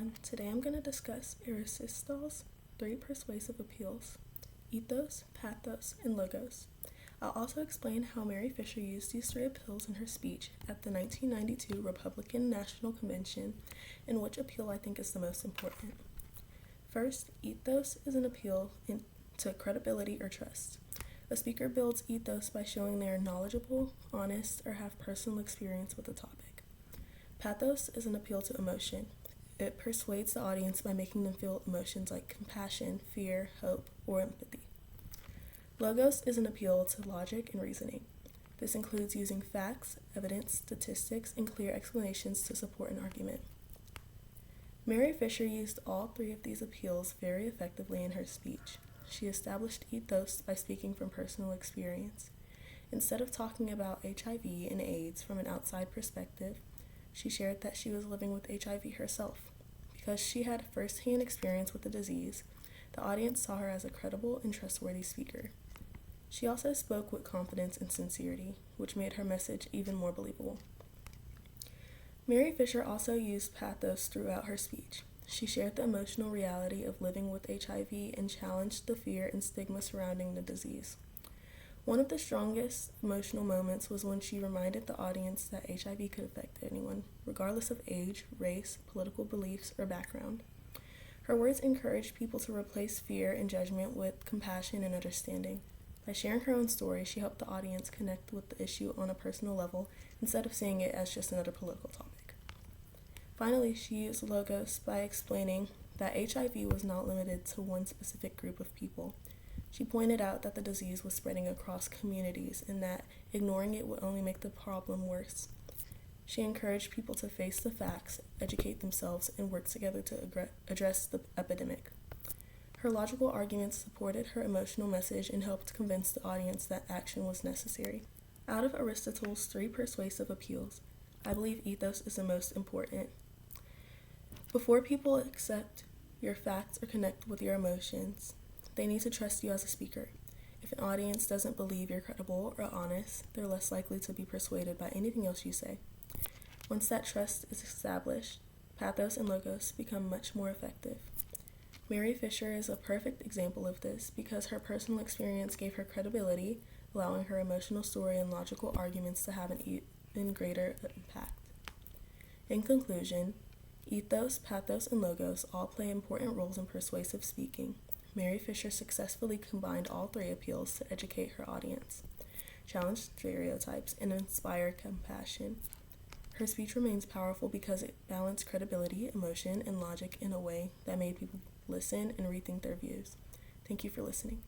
everyone. Today I'm going to discuss Aristotle's three persuasive appeals: ethos, pathos, and logos. I'll also explain how Mary Fisher used these three appeals in her speech at the 1992 Republican National Convention, and which appeal I think is the most important. First, ethos is an appeal to credibility or trust. A speaker builds ethos by showing they are knowledgeable, honest, or have personal experience with a topic. Pathos is an appeal to emotion. It persuades the audience by making them feel emotions like compassion, fear, hope, or empathy. Logos is an appeal to logic and reasoning. This includes using facts, evidence, statistics, and clear explanations to support an argument. Mary Fisher used all three of these appeals very effectively in her speech. She established ethos by speaking from personal experience. Instead of talking about HIV and AIDS from an outside perspective, she shared that she was living with HIV herself. Because she had first-hand experience with the disease, the audience saw her as a credible and trustworthy speaker. She also spoke with confidence and sincerity, which made her message even more believable. Mary Fisher also used pathos throughout her speech. She shared the emotional reality of living with HIV and challenged the fear and stigma surrounding the disease. One of the strongest emotional moments was when she reminded the audience that HIV could affect anyone, regardless of age, race, political beliefs, or background. Her words encouraged people to replace fear and judgment with compassion and understanding. By sharing her own story, she helped the audience connect with the issue on a personal level instead of seeing it as just another political topic. Finally, she used logos by explaining that HIV was not limited to one specific group of people. She pointed out that the disease was spreading across communities and that ignoring it would only make the problem worse. She encouraged people to face the facts, educate themselves, and work together to address the epidemic. Her logical arguments supported her emotional message and helped convince the audience that action was necessary. Out of Aristotle's three persuasive appeals, I believe ethos is the most important. Before people accept your facts or connect with your emotions, they need to trust you as a speaker. If an audience doesn't believe you're credible or honest, they're less likely to be persuaded by anything else you say. Once that trust is established, pathos and logos become much more effective. Mary Fisher is a perfect example of this because her personal experience gave her credibility, allowing her emotional story and logical arguments to have an even greater impact. In conclusion, ethos, pathos, and logos all play important roles in persuasive speaking. Mary Fisher successfully combined all three appeals to educate her audience, challenge stereotypes, and inspire compassion. Her speech remains powerful because it balanced credibility, emotion, and logic in a way that made people listen and rethink their views. Thank you for listening.